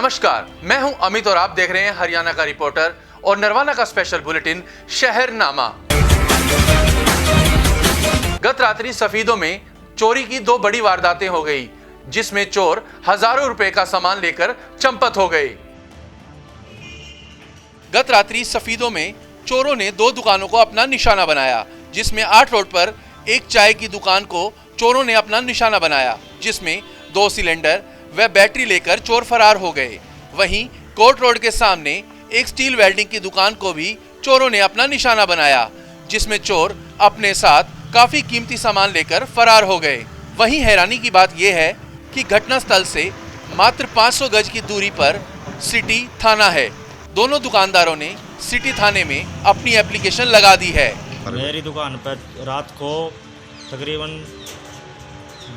नमस्कार, मैं हूं अमित और आप देख रहे हैं हरियाणा का रिपोर्टर और नरवाना का स्पेशल बुलेटिन शहरनामा। गत रात्रि सफीदों में चोरी की 2 बड़ी वारदातें हो गई, जिसमें चोर हजारों रुपए का सामान लेकर चंपत हो गए। गत रात्रि सफीदों में चोरों ने 2 दुकानों को अपना निशाना बनाया, जिसमें 8 रोड पर एक चाय की दुकान को चोरों ने अपना निशाना बनाया, जिसमें 2 सिलेंडर व बैटरी लेकर चोर फरार हो गए। वहीं कोर्ट रोड के सामने एक स्टील वेल्डिंग की दुकान को भी चोरों ने अपना निशाना बनाया, जिसमें चोर अपने साथ काफी कीमती सामान लेकर फरार हो गए। वहीं हैरानी की बात यह है कि घटनास्थल से मात्र 500 गज की दूरी पर सिटी थाना है। दोनों दुकानदारों ने सिटी थाने में अपनी एप्लीकेशन लगा दी है। मेरी दुकान पर रात को तकरीबन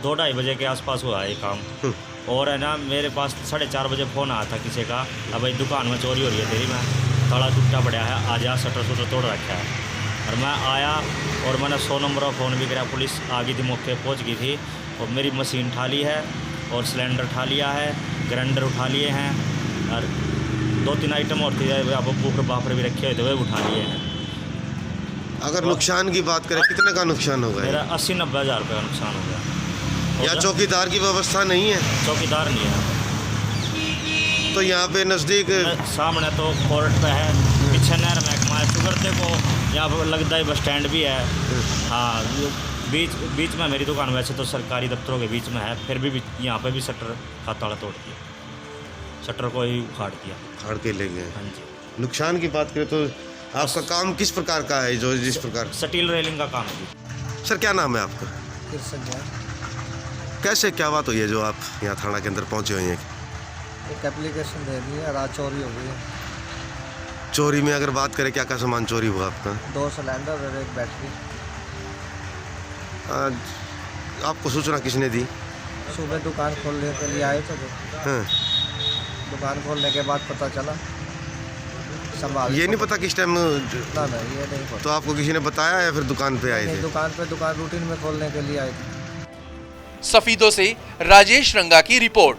2-2:30 बजे के आसपास हुआ है काम। और है ना, मेरे पास 4:30 बजे फ़ोन आया था किसी का, अब भाई दुकान में चोरी हो रही है तेरी, में ताला टूटा पड़ा है, आ जा, शटर तोड़ रखा है। और मैं आया और मैंने 100 नंबर का फ़ोन भी कराया। पुलिस आ गई थी, मौके पहुंच गई थी और मेरी मशीन उठा ली है और सिलेंडर उठा लिया है, ग्राइंडर उठा लिए हैं और 2-3 आइटम और थे, बाफर भी रखे हुए थे, वे उठा लिए हैं। अगर नुकसान की बात करें, कितने का नुकसान हो गया? मेरा 80-90 हज़ार रुपये का नुकसान हो गया। या चौकीदार की व्यवस्था नहीं है? चौकीदार नहीं है। तो यहाँ पे नज़दीक सामने तो कोर्ट पे है, पीछे नहर महकमा है, शुगर देखो, यहाँ पर लगता है बस स्टैंड भी है। हाँ, बीच में मेरी दुकान, वैसे तो सरकारी दफ्तरों के बीच में है, फिर भी यहाँ पे भी शटर का ताला तोड़ दिया, शटर को ही उखाड़ दिया, उखाड़ के ले गए। हाँ जी। नुकसान की बात करें तो आपका काम किस प्रकार का है? जो जिस प्रकार स्टील रेलिंग का काम है। सर, क्या नाम है आपका? कैसे क्या बात हुई है जो आप यहाँ थाना के अंदर पहुँचे हुए हैं? एक एप्लीकेशन दे दी है, रात चोरी हो गई है। चोरी में अगर बात करें, क्या क्या सामान चोरी हुआ आपका? 2 सिलेंडर और एक बैटरी। आपको सूचना किसने दी? सुबह दुकान खोलने के लिए आए थे। हाँ। दुकान खोलने के बाद पता चला, संभाल ये नहीं पता किस टाइम? ना, ये नहीं पता। तो आपको किसी ने बताया या फिर दुकान पे आए थे? दुकान रूटीन में खोलने के लिए आए थे। सफीदों से राजेश रंगा की रिपोर्ट।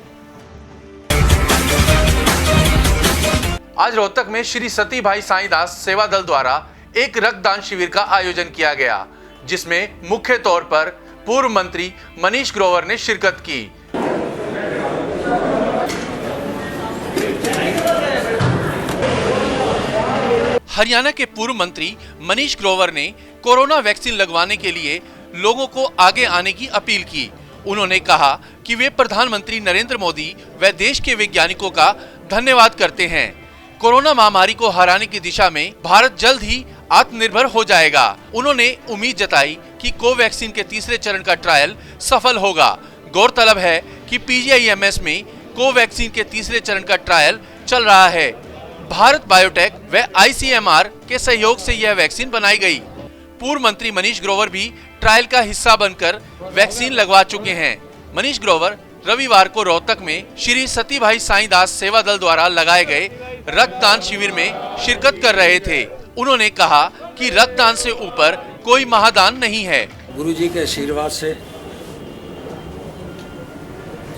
आज रोहतक में श्री सती भाई साईदास सेवा दल द्वारा एक रक्तदान शिविर का आयोजन किया गया, जिसमें मुख्य तौर पर पूर्व मंत्री मनीष ग्रोवर ने शिरकत की। हरियाणा के पूर्व मंत्री मनीष ग्रोवर ने कोरोना वैक्सीन लगवाने के लिए लोगों को आगे आने की अपील की। उन्होंने कहा कि वे प्रधानमंत्री नरेंद्र मोदी व देश के वैज्ञानिकों का धन्यवाद करते हैं। कोरोना महामारी को हराने की दिशा में भारत जल्द ही आत्मनिर्भर हो जाएगा। उन्होंने उम्मीद जताई कि कोवैक्सीन के 3रे चरण का ट्रायल सफल होगा। गौरतलब है कि PGIMS में कोवैक्सीन के 3रे चरण का ट्रायल चल रहा है। भारत बायोटेक व ICMR के सहयोग से यह वैक्सीन बनाई गई। पूर्व मंत्री मनीष ग्रोवर भी ट्रायल का हिस्सा बनकर वैक्सीन लगवा चुके हैं। मनीष ग्रोवर रविवार को रोहतक में श्री सती भाई साईदास सेवा दल द्वारा लगाए गए रक्तदान शिविर में शिरकत कर रहे थे। उन्होंने कहा कि रक्तदान से ऊपर कोई महादान नहीं है। गुरुजी के आशीर्वाद से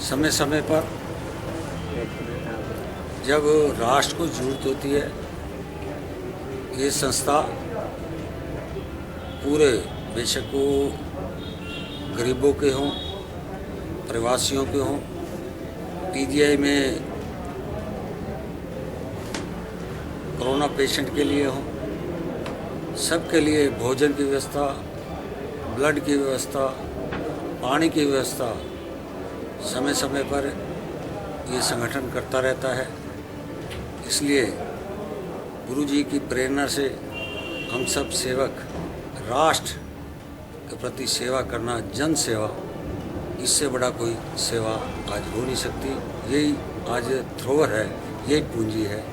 समय समय पर जब राष्ट्र को जरूरत होती है, ये संस्था पूरे, बेशक वो गरीबों के हों, प्रवासियों के हों, PGI में कोरोना पेशेंट के लिए हों, सबके लिए भोजन की व्यवस्था, ब्लड की व्यवस्था, पानी की व्यवस्था समय समय पर ये संगठन करता रहता है। इसलिए गुरुजी की प्रेरणा से हम सब सेवक राष्ट्र के प्रति सेवा करना, जन सेवा, इससे बड़ा कोई सेवा आज हो नहीं सकती। यही आज थ्रोवर है, यही पूंजी है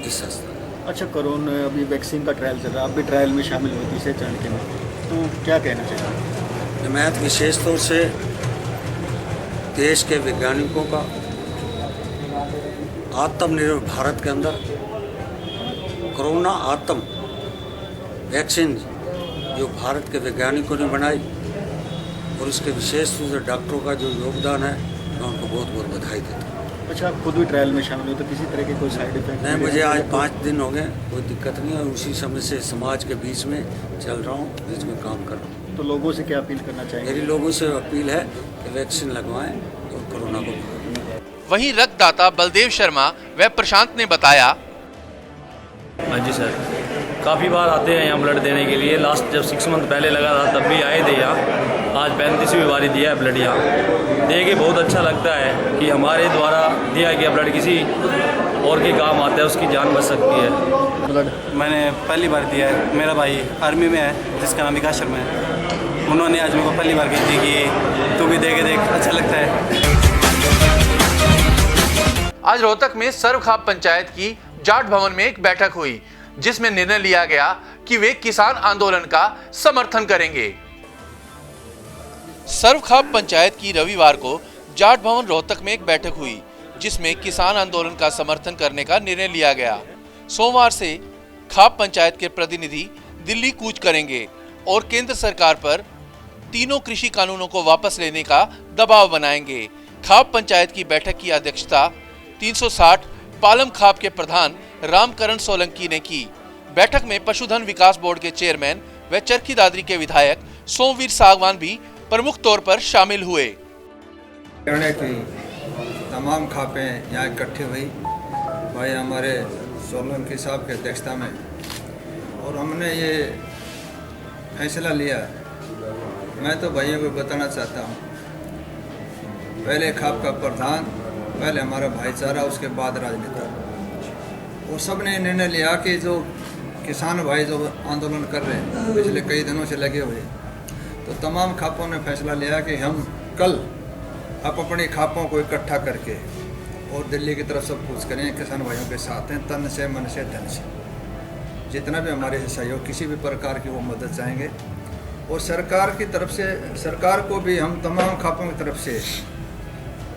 इस संस्था। अच्छा, कोरोना अभी वैक्सीन का ट्रायल चल रहा है, आप भी ट्रायल में शामिल हुए 3रे चरण के में, तो क्या कहना चाहिए? मैं विशेष तौर से देश के वैज्ञानिकों का आत्मनिर्भर भारत के अंदर कोरोना आत्म वैक्सीन जो भारत के वैज्ञानिकों ने बनाई और उसके विशेष रूप से डॉक्टरों का जो योगदान है, मैं उनको बहुत बहुत बधाई देता हूँ। अच्छा, आप खुद भी ट्रायल में शामिल हो तो किसी तरह के कोई साइड इफेक्ट? नहीं, मुझे आज 5 दिन हो गए, कोई दिक्कत नहीं है। उसी समय से समाज के बीच में चल रहा हूँ, बीच में काम कर रहा हूँ। तो लोगों से क्या अपील करना चाहेंगे? मेरी लोगों से अपील है कि वैक्सीन लगवाएं और कोरोना को। वहीं रक्तदाता बलदेव शर्मा व प्रशांत ने बताया, हाँ जी सर, काफ़ी बार आते हैं यहाँ ब्लड देने के लिए। लास्ट जब 6 मंथ पहले लगा था तब भी आए थे यहाँ। आज 35वीं बारी दिया है ब्लड यहाँ। दे के बहुत अच्छा लगता है कि हमारे द्वारा दिया गया ब्लड किसी और के काम आता है, उसकी जान बच सकती है। ब्लड मैंने पहली बार दिया है। मेरा भाई आर्मी में है जिसका नाम विकास शर्मा है। उन्होंने आज मेरे को पहली बार कही थी कि तू भी दे के देख, अच्छा लगता है। आज रोहतक में सर्वखाप पंचायत की जाट भवन में एक बैठक हुई जिसमें निर्णय लिया गया कि वे किसान आंदोलन का समर्थन करेंगे। सर्वखाप पंचायत की रविवार को जाट भवन रोहतक में एक बैठक हुई जिसमें किसान आंदोलन का समर्थन करने का निर्णय लिया गया। सोमवार से खाप पंचायत के प्रतिनिधि दिल्ली कूच करेंगे और केंद्र सरकार पर तीनों कृषि कानूनों को वापस लेने का दबाव बनाएंगे। खाप पंचायत की बैठक की अध्यक्षता 360 पालम खाप के प्रधान रामकरण सोलंकी ने की। बैठक में पशुधन विकास बोर्ड के चेयरमैन व चरखी दादरी के विधायक सोमवीर सागवान भी प्रमुख तौर पर शामिल हुए। हरियाणा की तमाम खापें यहाँ इकट्ठी हुई भाई हमारे सोलंकी साहब की अध्यक्षता में, और हमने ये फैसला लिया। मैं तो भाइयों को बताना चाहता हूँ, पहले खाप का प्रधान, पहले हमारा भाईचारा, उसके बाद राजनेता, वो सब ने निर्णय लिया कि जो किसान भाई जो आंदोलन कर रहे हैं पिछले कई दिनों से लगे हुए, तो तमाम खापों ने फैसला लिया कि हम कल अपनी खापों को इकट्ठा करके और दिल्ली की तरफ सब कुछ करें। किसान भाइयों के साथ हैं, तन से, मन से, धन से, जितना भी हमारे से सहयोग, किसी भी प्रकार की वो मदद चाहेंगे। और सरकार की तरफ से, सरकार को भी हम तमाम खापों की तरफ से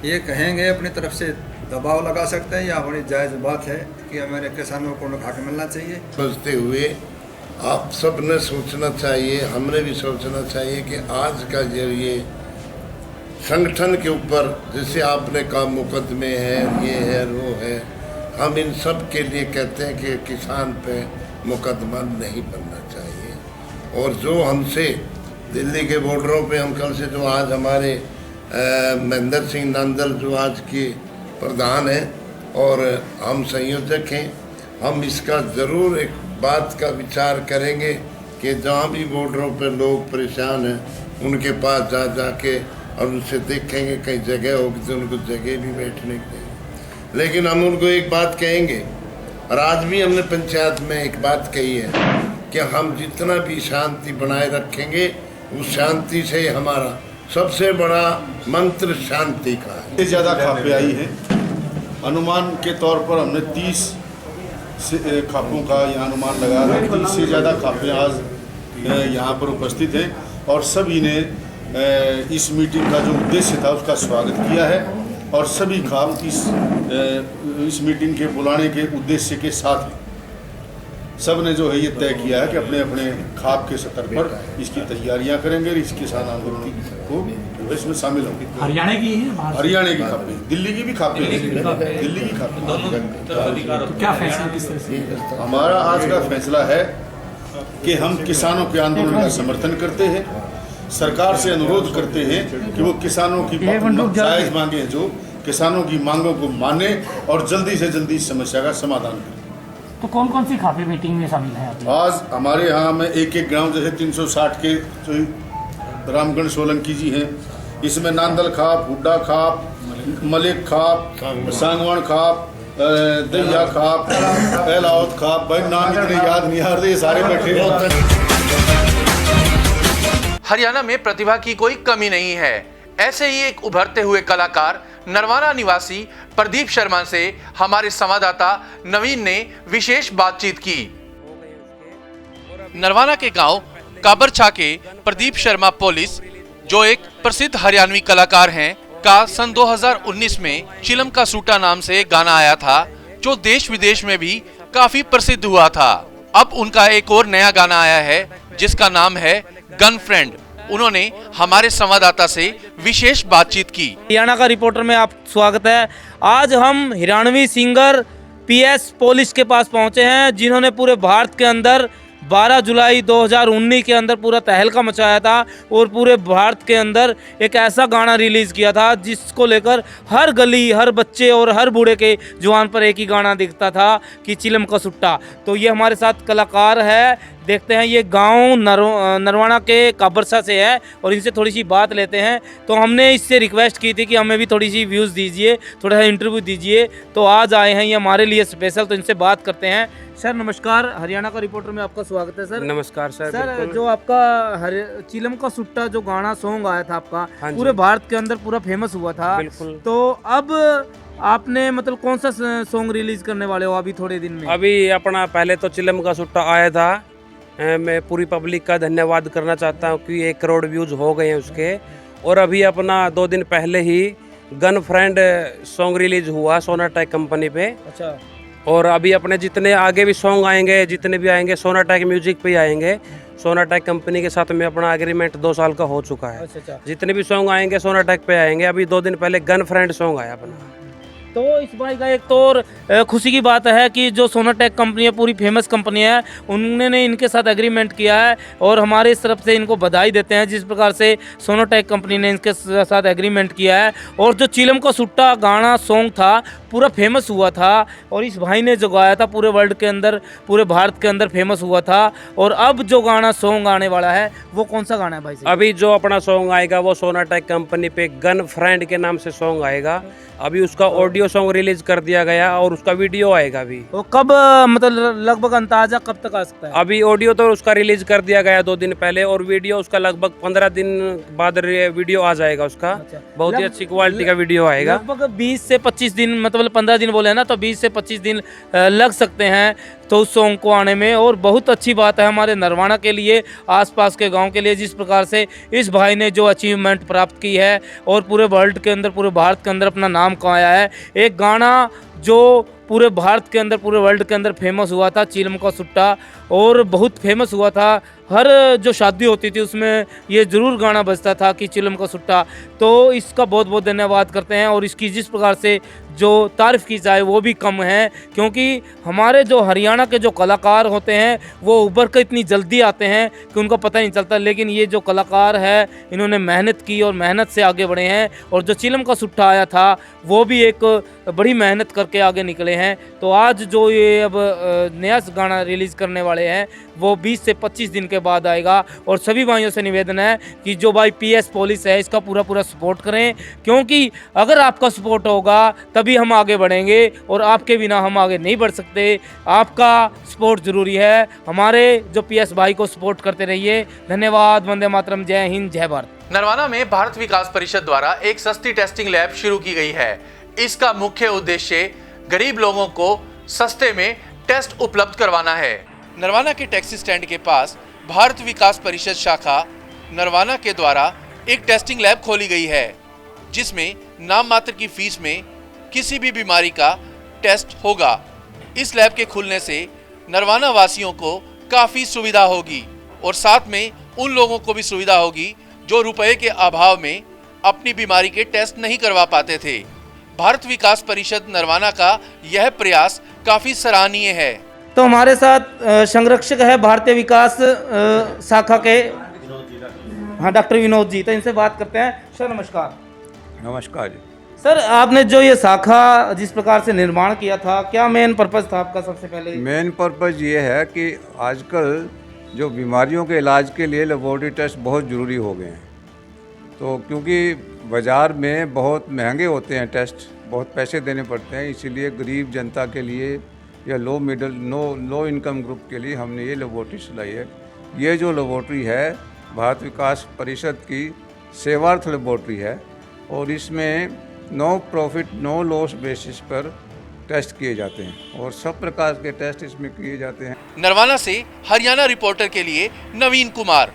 ये कहेंगे, अपनी तरफ से दबाव लगा सकते हैं, या हमारी जायज़ बात है कि हमारे किसानों को हक मिलना चाहिए। समझते हुए आप सब ने सोचना चाहिए, हमने भी सोचना चाहिए कि आज का जो ये संगठन के ऊपर जैसे आपने कहा मुकदमे हैं, ये है, वो है, हम इन सब के लिए कहते हैं कि किसान पे मुकदमा नहीं बनना चाहिए। और जो हमसे दिल्ली के बॉर्डरों पे हम कल से जो आज हमारे महेंद्र सिंह नांदल जो आज के प्रधान हैं और हम संयोजक हैं, हम इसका ज़रूर एक बात का विचार करेंगे कि जहाँ भी बॉर्डरों पर लोग परेशान हैं उनके पास जा जाके और उनसे देखेंगे कहीं जगह होगी तो उनको जगह भी बैठने के लिए। लेकिन हम उनको एक बात कहेंगे, और आज भी हमने पंचायत में एक बात कही है कि हम जितना भी शांति बनाए रखेंगे उस शांति से हमारा सबसे बड़ा मंत्र शांति का है। ज़्यादा खापें आई हैं, अनुमान के तौर पर हमने 30 खापों का यहाँ अनुमान लगा है। 30 से ज़्यादा खापें आज यहाँ पर उपस्थित हैं और सभी ने इस मीटिंग का जो उद्देश्य था उसका स्वागत किया है, और सभी खाप इस मीटिंग के बुलाने के उद्देश्य के साथ सब ने जो है ये तय किया है कि अपने अपने खाप के स्तर पर इसकी तैयारियां करेंगे, इस किसान आंदोलन को इसमें शामिल होंगे। हरियाणा की है, हरियाणा की खापें, दिल्ली की भी खापें, दिल्ली की खापें। तो क्या फैसला किस तरह से? हमारा आज का फैसला है कि हम किसानों के आंदोलन का समर्थन करते हैं, सरकार से अनुरोध करते हैं कि वो किसानों की जायज़ मांगे, जो किसानों की मांगों को माने और जल्दी से जल्दी इस समस्या का समाधान करें। तो कौन कौन सी खापें मीटिंग में शामिल हैं? आज हमारे यहाँ में एक एक गांव जैसे 360 के जो रामगढ़ सोलंकी जी हैं, इसमें नांदल खाप, हुड्डा खाप, मलिक खाप, सांगवान खाप, दैया खाप, एलावत खाप, भाई नाम इतने याद नहीं आ रहे, सारे बैठे। हरियाणा में प्रतिभा की कोई कमी नहीं है। ऐसे ही एक उभरते हुए कलाकार नरवाना निवासी प्रदीप शर्मा से हमारे संवाददाता नवीन ने विशेष बातचीत की। नरवाना के गांव काबरछा के प्रदीप शर्मा पुलिस, जो एक प्रसिद्ध हरियाणवी कलाकार हैं, का सन 2019 में चिलम का सूटा नाम से गाना आया था जो देश विदेश में भी काफी प्रसिद्ध हुआ था। अब उनका एक और नया गाना आया है जिसका नाम है गन फ्रेंड। उन्होंने हमारे संवाददाता से विशेष बातचीत की। हरियाणा का रिपोर्टर में आप स्वागत है। आज हम हरियाणवी सिंगर पीएस पॉलिश के पास पहुंचे हैं, जिन्होंने पूरे भारत के अंदर 12 जुलाई 2019 के अंदर पूरा तहलका मचाया था और पूरे भारत के अंदर एक ऐसा गाना रिलीज़ किया था जिसको लेकर हर गली, हर बच्चे और हर बूढ़े के जुबान पर एक ही गाना दिखता था कि चिलम का सुट्टा। तो ये हमारे साथ कलाकार है, देखते हैं ये गांव नरवाना के काबरसा से है और इनसे थोड़ी सी बात लेते हैं। तो हमने इससे रिक्वेस्ट की थी कि हमें भी थोड़ी सी व्यूज़ दीजिए, थोड़ा सा इंटरव्यू दीजिए, तो आज आए हैं ये हमारे लिए स्पेशल, तो इनसे बात करते हैं। सर नमस्कार, हरियाणा का रिपोर्टर में आपका स्वागत है सर। नमस्कार सर। सर जो आपका चिलम का सुट्टा जो गाना सॉन्ग आया था आपका, पूरे भारत के अंदर पूरा फेमस हुआ था, तो अब आपने मतलब कौन सा सॉन्ग रिलीज करने वाले हो अभी थोड़े दिन में? अभी अपना पहले तो चिलम का सुट्टा आया था, मैं पूरी पब्लिक का धन्यवाद करना चाहता हूँ कि 1 करोड़ व्यूज हो गए हैं उसके। और अभी अपना 2 दिन पहले ही गन फ्रेंड सॉन्ग रिलीज हुआ सोनाटेक कंपनी पे। अच्छा। और अभी अपने जितने आगे भी सॉन्ग आएंगे, जितने भी आएंगे सोनाटेक म्यूजिक पे ही आएंगे। सोनाटेक कंपनी के साथ में अपना एग्रीमेंट 2 साल का हो चुका है। अच्छा। जितने भी सॉन्ग आएंगे सोनाटेक पे आएंगे। अभी 2 दिन पहले गन फ्रेंड सॉन्ग आया अपना। तो इस भाई का एक तो और खुशी की बात है कि जो सोनाटेक कंपनी है, पूरी फेमस कंपनी है, उन्होंने इनके साथ एग्रीमेंट किया है और हमारे इस तरफ से इनको बधाई देते हैं जिस प्रकार से सोनाटेक कंपनी ने इनके साथ एग्रीमेंट किया है। और जो चिलम का सुट्टा गाना सॉन्ग था पूरा फेमस हुआ था और इस भाई ने जो गाया था पूरे वर्ल्ड के अंदर, पूरे भारत के अंदर फेमस हुआ था। और अब जो गाना सॉन्ग आने वाला है वो कौन सा गाना है भाई? अभी जो अपना सॉन्ग आएगा वो सोनाटेक कंपनी पे गन फ्रेंड के नाम से सॉन्ग आएगा। अभी उसका ऑडियो सॉन्ग रिलीज कर दिया गया और उसका वीडियो आएगा अभी। तो कब मतलब लगभग अंदाजा कब तक आ सकता है? अभी ऑडियो तो उसका रिलीज कर दिया गया 2 दिन पहले और वीडियो उसका लगभग 15 दिन बाद वीडियो आ जाएगा उसका। अच्छा। बहुत ही अच्छी क्वालिटी का वीडियो आएगा। लगभग 20 से 25 दिन, मतलब 15 दिन बोले ना, तो 20 से 25 दिन लग सकते हैं तो उस सॉन्ग को आने में। और बहुत अच्छी बात है हमारे नरवाना के लिए, आसपास के गांव के लिए, जिस प्रकार से इस भाई ने जो अचीवमेंट प्राप्त की है और पूरे वर्ल्ड के अंदर, पूरे भारत के अंदर अपना नाम कमाया है। एक गाना जो पूरे भारत के अंदर, पूरे वर्ल्ड के अंदर फेमस हुआ था, चिलम का सुट्टा, और बहुत फेमस हुआ था। हर जो शादी होती थी उसमें ये ज़रूर गाना बजता था कि चिलम का सुट्टा। तो इसका बहुत बहुत धन्यवाद करते हैं और इसकी जिस प्रकार से जो तारीफ़ की जाए वो भी कम है, क्योंकि हमारे जो हरियाणा के जो कलाकार होते हैं वो उभर कर इतनी जल्दी आते हैं कि उनका पता नहीं चलता। लेकिन ये जो कलाकार है इन्होंने मेहनत की और मेहनत से आगे बढ़े हैं। और जो चिलम का सुट्टा आया था वो भी एक बड़ी मेहनत करके आगे निकले हैं। तो आज जो ये अब नया गाना रिलीज़ करने वाले हैं वो 20 से 25 दिन के बाद आएगा। और सभी भाइयों से निवेदन है कि जो भाई पीएस पॉलिश है इसका पूरा पूरा सपोर्ट करें, क्योंकि अगर आपका सपोर्ट होगा तभी हम आगे बढ़ेंगे और आपके बिना हम आगे नहीं बढ़ सकते। आपका सपोर्ट ज़रूरी है। हमारे जो पीएस भाई को सपोर्ट करते रहिए। धन्यवाद। वंदे मातरम। जय हिंद, जय भारत। नरवाना में भारत विकास परिषद द्वारा एक सस्ती टेस्टिंग लैब शुरू की गई है। इसका मुख्य उद्देश्य गरीब लोगों को सस्ते में टेस्ट उपलब्ध करवाना है। नरवाना के टैक्सी स्टैंड के पास भारत विकास परिषद शाखा नरवाना के द्वारा एक टेस्टिंग लैब खोली गई है, जिसमें नाम मात्र की फीस में किसी भी बीमारी का टेस्ट होगा। इस लैब के खुलने से नरवाना वासियों को काफ़ी सुविधा होगी और साथ में उन लोगों को भी सुविधा होगी जो रुपए के अभाव में अपनी बीमारी के टेस्ट नहीं करवा पाते थे। भारत विकास परिषद नरवाना का यह प्रयास काफ़ी सराहनीय है। तो हमारे साथ संरक्षक है भारतीय विकास शाखा के, हाँ, डॉक्टर विनोद जी। तो इनसे बात करते हैं। सर नमस्कार। नमस्कार जी। सर आपने जो ये शाखा जिस प्रकार से निर्माण किया था, क्या मेन पर्पज़ था आपका? सबसे पहले मेन पर्पज़ ये है कि आजकल जो बीमारियों के इलाज के लिए लेबोरेटरी टेस्ट बहुत ज़रूरी हो गए हैं। तो क्योंकि बाज़ार में बहुत महंगे होते हैं टेस्ट, बहुत पैसे देने पड़ते हैं, इसीलिए गरीब जनता के लिए या लो इनकम ग्रुप के लिए हमने ये लेबोरेटरी चलाई है। ये जो लेबोरेटरी है भारत विकास परिषद की सेवार्थ लेबोरेटरी है और इसमें no profit no loss basis पर टेस्ट किए जाते हैं और सब प्रकार के टेस्ट इसमें किए जाते हैं। नरवाना से हरियाणा रिपोर्टर के लिए नवीन कुमार।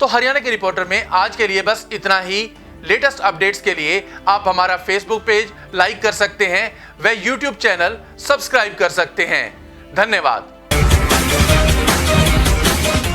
तो हरियाणा के रिपोर्टर में आज के लिए बस इतना ही। लेटेस्ट अपडेट्स के लिए आप हमारा फेसबुक पेज लाइक कर सकते हैं व यूट्यूब चैनल सब्सक्राइब कर सकते हैं। धन्यवाद।